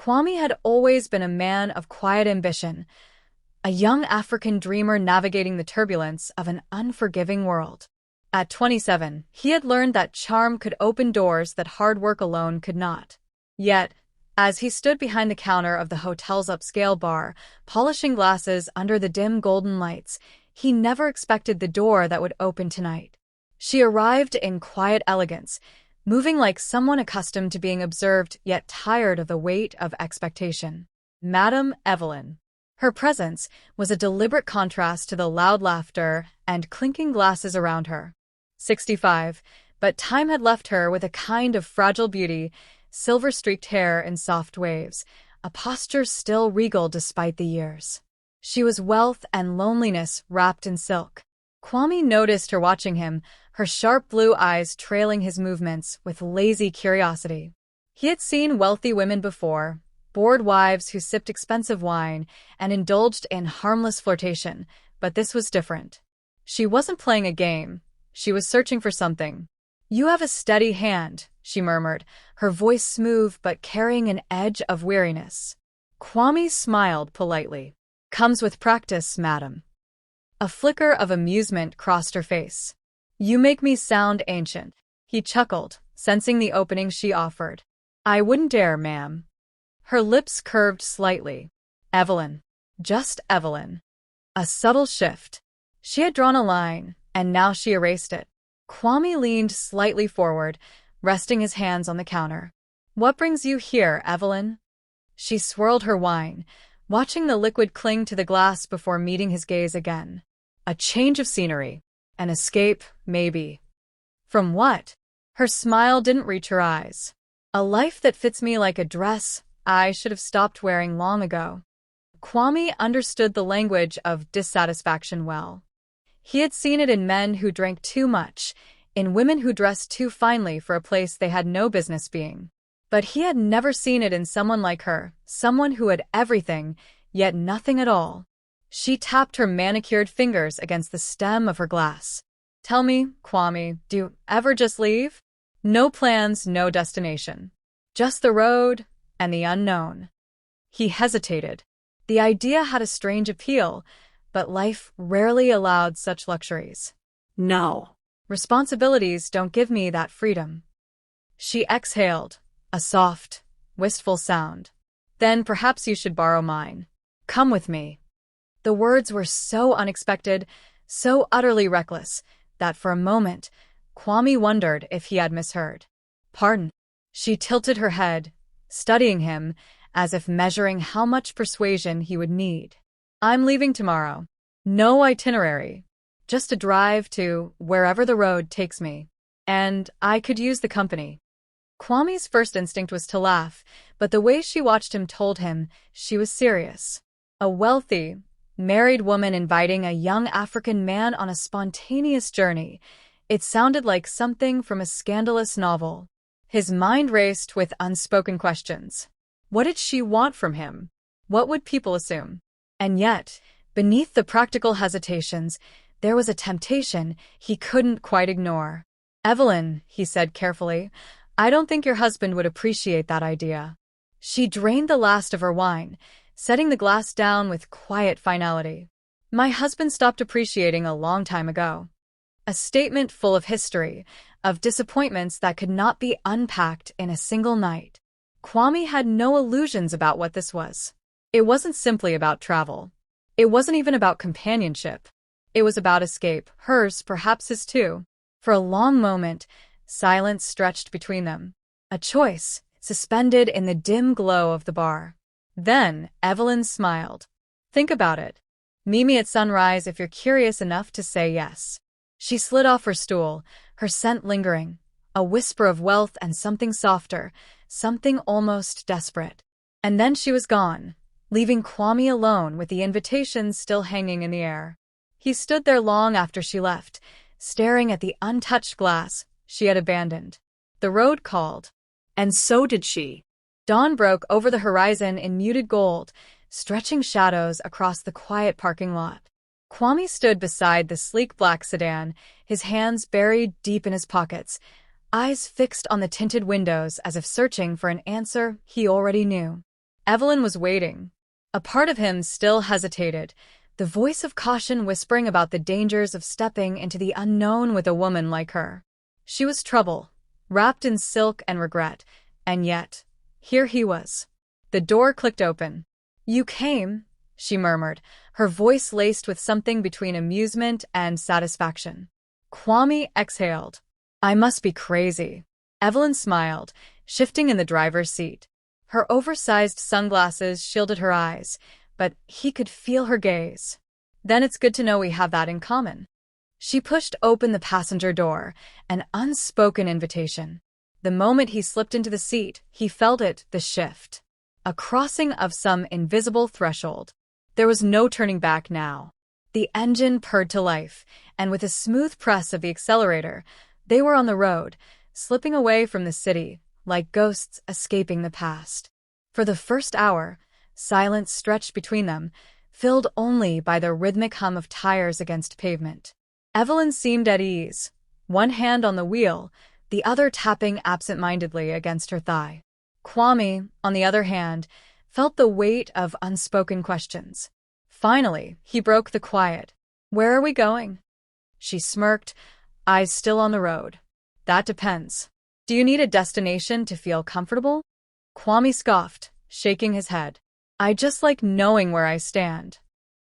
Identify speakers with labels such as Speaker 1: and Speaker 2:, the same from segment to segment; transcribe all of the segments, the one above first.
Speaker 1: Kwame had always been a man of quiet ambition, a young African dreamer navigating the turbulence of an unforgiving world. At 27, he had learned that charm could open doors that hard work alone could not. Yet, as he stood behind the counter of the hotel's upscale bar, polishing glasses under the dim golden lights, he never expected the door that would open tonight. She arrived in quiet elegance, moving like someone accustomed to being observed yet tired of the weight of expectation. Madame Evelyn. Her presence was a deliberate contrast to the loud laughter and clinking glasses around her. 65, but time had left her with a kind of fragile beauty, silver-streaked hair in soft waves, a posture still regal despite the years. She was wealth and loneliness wrapped in silk. Kwame noticed her watching him, her sharp blue eyes trailing his movements with lazy curiosity. He had seen wealthy women before, bored wives who sipped expensive wine and indulged in harmless flirtation, but this was different. She wasn't playing a game. She was searching for something. "You have a steady hand," she murmured, her voice smooth but carrying an edge of weariness. Kwame smiled politely. "Comes with practice, madam." A flicker of amusement crossed her face. "You make me sound ancient." He chuckled, sensing the opening she offered. "I wouldn't dare, ma'am." Her lips curved slightly. "Evelyn. Just Evelyn." A subtle shift. She had drawn a line, and now she erased it. Kwame leaned slightly forward, resting his hands on the counter. "What brings you here, Evelyn?" She swirled her wine, watching the liquid cling to the glass before meeting his gaze again. "A change of scenery. An escape, maybe." "From what?" Her smile didn't reach her eyes. "A life that fits me like a dress I should have stopped wearing long ago." Kwame understood the language of dissatisfaction well. He had seen it in men who drank too much, in women who dressed too finely for a place they had no business being. But he had never seen it in someone like her, someone who had everything, yet nothing at all. She tapped her manicured fingers against the stem of her glass. "Tell me, Kwame, do you ever just leave?" "No plans, no destination. Just the road and the unknown." He hesitated. The idea had a strange appeal, but life rarely allowed such luxuries. "No. Responsibilities don't give me that freedom." She exhaled, a soft, wistful sound. "Then perhaps you should borrow mine. Come with me." The words were so unexpected, so utterly reckless, that for a moment, Kwame wondered if he had misheard. "Pardon?" She tilted her head, studying him, as if measuring how much persuasion he would need. "I'm leaving tomorrow. No itinerary. Just a drive to wherever the road takes me. And I could use the company." Kwame's first instinct was to laugh, but the way she watched him told him she was serious. A wealthy, married woman inviting a young African man on a spontaneous journey. It sounded like something from a scandalous novel. His mind raced with unspoken questions. What did she want from him? What would people assume? And yet, beneath the practical hesitations, there was a temptation he couldn't quite ignore. "Evelyn," he said carefully, "I don't think your husband would appreciate that idea." She drained the last of her wine, setting the glass down with quiet finality. "My husband stopped appreciating a long time ago." A statement full of history, of disappointments that could not be unpacked in a single night. Kwame had no illusions about what this was. It wasn't simply about travel. It wasn't even about companionship. It was about escape, hers, perhaps his too. For a long moment, silence stretched between them. A choice, suspended in the dim glow of the bar. Then, Evelyn smiled. "Think about it. Meet me at sunrise if you're curious enough to say yes." She slid off her stool, her scent lingering, a whisper of wealth and something softer, something almost desperate. And then she was gone, leaving Kwame alone with the invitation still hanging in the air. He stood there long after she left, staring at the untouched glass she had abandoned. The road called. And so did she. Dawn broke over the horizon in muted gold, stretching shadows across the quiet parking lot. Kwame stood beside the sleek black sedan, his hands buried deep in his pockets, eyes fixed on the tinted windows as if searching for an answer he already knew. Evelyn was waiting. A part of him still hesitated, the voice of caution whispering about the dangers of stepping into the unknown with a woman like her. She was trouble, wrapped in silk and regret, and yet, here he was. The door clicked open. "You came," she murmured, her voice laced with something between amusement and satisfaction. Kwame exhaled. "I must be crazy." Evelyn smiled, shifting in the driver's seat. Her oversized sunglasses shielded her eyes, but he could feel her gaze. "Then it's good to know we have that in common." She pushed open the passenger door, an unspoken invitation. The moment he slipped into the seat, he felt it, the shift. A crossing of some invisible threshold. There was no turning back now. The engine purred to life, and with a smooth press of the accelerator, they were on the road, slipping away from the city, like ghosts escaping the past. For the first hour, silence stretched between them, filled only by the rhythmic hum of tires against pavement. Evelyn seemed at ease, one hand on the wheel, the other tapping absent-mindedly against her thigh. Kwame, on the other hand, felt the weight of unspoken questions. Finally, he broke the quiet. "Where are we going?" She smirked, eyes still on the road. "That depends. Do you need a destination to feel comfortable?" Kwame scoffed, shaking his head. "I just like knowing where I stand."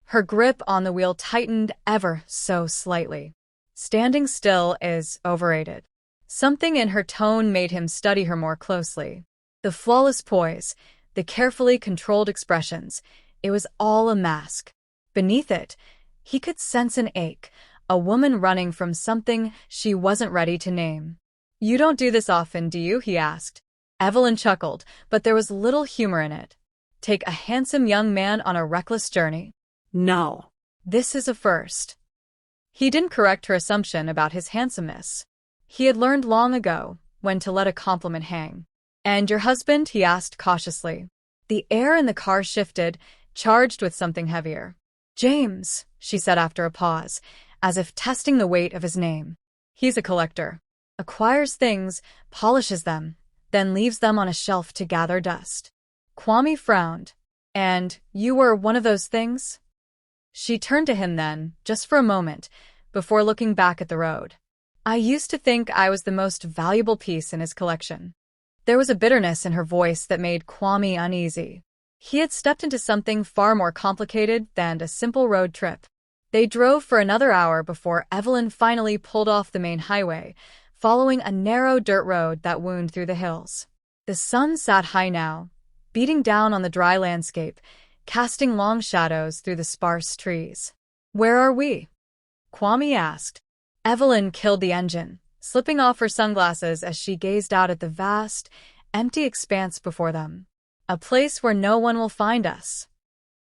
Speaker 1: Her grip on the wheel tightened ever so slightly. Standing still is overrated. Something in her tone made him study her more closely. The flawless poise, the carefully controlled expressions, it was all a mask. Beneath it, he could sense an ache, a woman running from something she wasn't ready to name. "You don't do this often, do you?" he asked. Evelyn chuckled, but there was little humor in it. "Take a handsome young man on a reckless journey?" "No. This is a first." He didn't correct her assumption about his handsomeness. He had learned long ago when to let a compliment hang. "And your husband?" he asked cautiously. The air in the car shifted, charged with something heavier. "James," she said after a pause, as if testing the weight of his name. "He's a collector. Acquires things, polishes them, then leaves them on a shelf to gather dust." Kwame frowned. "And you were one of those things?" She turned to him then, just for a moment, before looking back at the road. "I used to think I was the most valuable piece in his collection." There was a bitterness in her voice that made Kwame uneasy. He had stepped into something far more complicated than a simple road trip. They drove for another hour before Evelyn finally pulled off the main highway, following a narrow dirt road that wound through the hills. The sun sat high now, beating down on the dry landscape, casting long shadows through the sparse trees. "Where are we?" Kwame asked. Evelyn killed the engine, slipping off her sunglasses as she gazed out at the vast, empty expanse before them. "A place where no one will find us."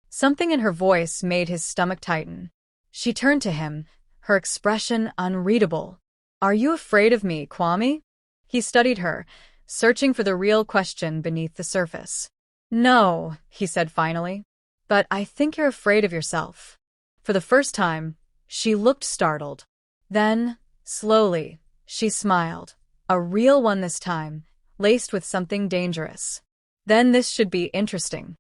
Speaker 1: Something in her voice made his stomach tighten. She turned to him, her expression unreadable. "Are you afraid of me, Kwame?" He studied her, searching for the real question beneath the surface. "No," he said finally. "But I think you're afraid of yourself." For the first time, she looked startled. Then, slowly, she smiled, a real one this time, laced with something dangerous. "Then this should be interesting."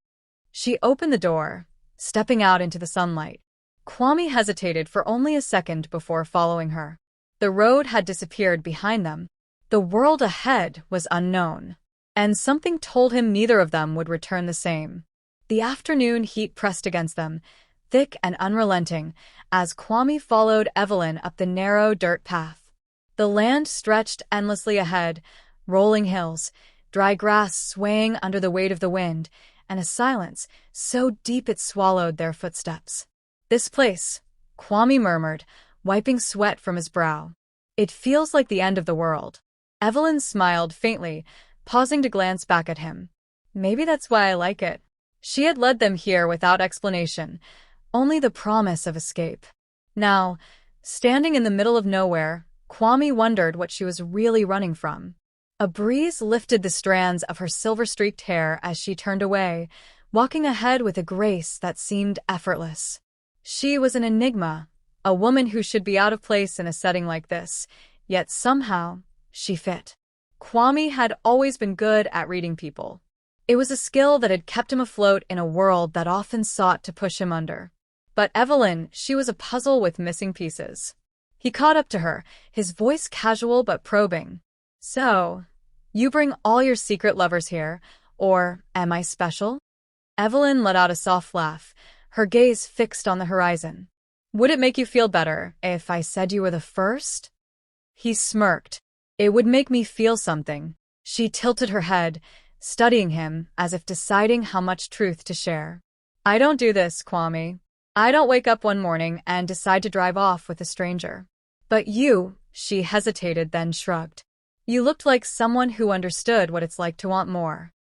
Speaker 1: She opened the door, stepping out into the sunlight. Kwame hesitated for only a second before following her. The road had disappeared behind them. The world ahead was unknown, and something told him neither of them would return the same. The afternoon heat pressed against them, thick and unrelenting, as Kwame followed Evelyn up the narrow dirt path. The land stretched endlessly ahead, rolling hills, dry grass swaying under the weight of the wind, and a silence so deep it swallowed their footsteps. "This place," Kwame murmured, wiping sweat from his brow. "It feels like the end of the world." Evelyn smiled faintly, pausing to glance back at him. "Maybe that's why I like it." She had led them here without explanation, only the promise of escape. Now, standing in the middle of nowhere, Kwame wondered what she was really running from. A breeze lifted the strands of her silver-streaked hair as she turned away, walking ahead with a grace that seemed effortless. She was an enigma, a woman who should be out of place in a setting like this, yet somehow she fit. Kwame had always been good at reading people. It was a skill that had kept him afloat in a world that often sought to push him under. But Evelyn, she was a puzzle with missing pieces. He caught up to her, his voice casual but probing. "So, you bring all your secret lovers here, or am I special?" Evelyn let out a soft laugh, her gaze fixed on the horizon. "Would it make you feel better if I said you were the first?" He smirked. "It would make me feel something." She tilted her head, studying him as if deciding how much truth to share. "I don't do this, Kwame. I don't wake up one morning and decide to drive off with a stranger. But you," she hesitated then shrugged. "You looked like someone who understood what it's like to want more."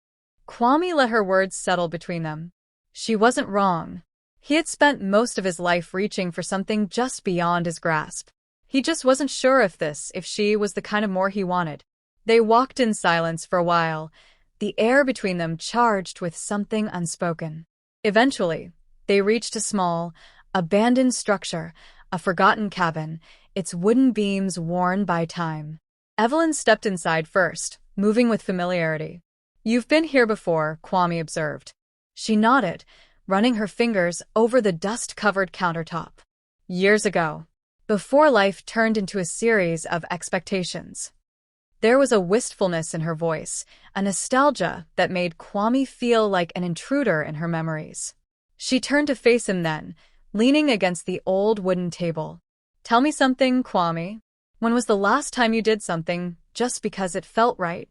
Speaker 1: Kwame let her words settle between them. She wasn't wrong. He had spent most of his life reaching for something just beyond his grasp. He just wasn't sure if she was the kind of more he wanted. They walked in silence for a while, the air between them charged with something unspoken. Eventually, they reached a small, abandoned structure, a forgotten cabin, its wooden beams worn by time. Evelyn stepped inside first, moving with familiarity. "You've been here before," Kwame observed. She nodded, running her fingers over the dust-covered countertop. "Years ago, before life turned into a series of expectations." There was a wistfulness in her voice, a nostalgia that made Kwame feel like an intruder in her memories. She turned to face him then, leaning against the old wooden table. "Tell me something, Kwame. When was the last time you did something just because it felt right?"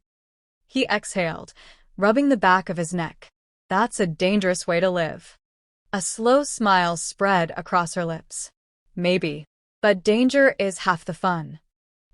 Speaker 1: He exhaled, rubbing the back of his neck. "That's a dangerous way to live." A slow smile spread across her lips. "Maybe. But danger is half the fun."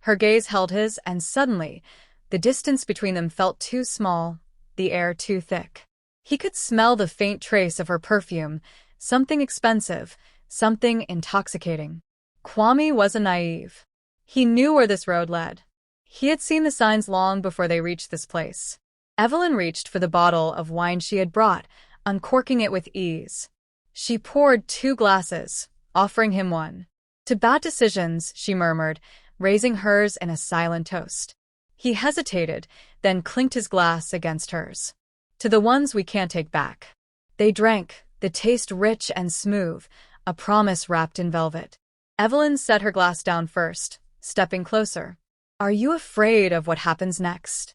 Speaker 1: Her gaze held his, and suddenly, the distance between them felt too small, the air too thick. He could smell the faint trace of her perfume, something expensive, something intoxicating. Kwame wasn't naive. He knew where this road led. He had seen the signs long before they reached this place. Evelyn reached for the bottle of wine she had brought, uncorking it with ease. She poured 2 glasses, offering him one. "To bad decisions," she murmured, raising hers in a silent toast. He hesitated, then clinked his glass against hers. "To the ones we can't take back." They drank, the taste rich and smooth, a promise wrapped in velvet. Evelyn set her glass down first, stepping closer. "Are you afraid of what happens next?"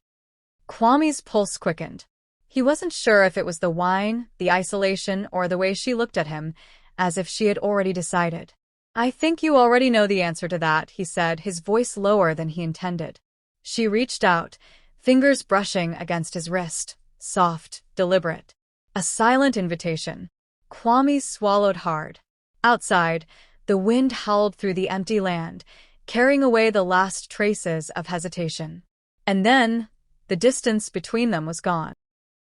Speaker 1: Kwame's pulse quickened. He wasn't sure if it was the wine, the isolation, or the way she looked at him, as if she had already decided. "I think you already know the answer to that," he said, his voice lower than he intended. She reached out, fingers brushing against his wrist, soft, deliberate. A silent invitation. Kwame swallowed hard. Outside, the wind howled through the empty land, carrying away the last traces of hesitation. And then, the distance between them was gone.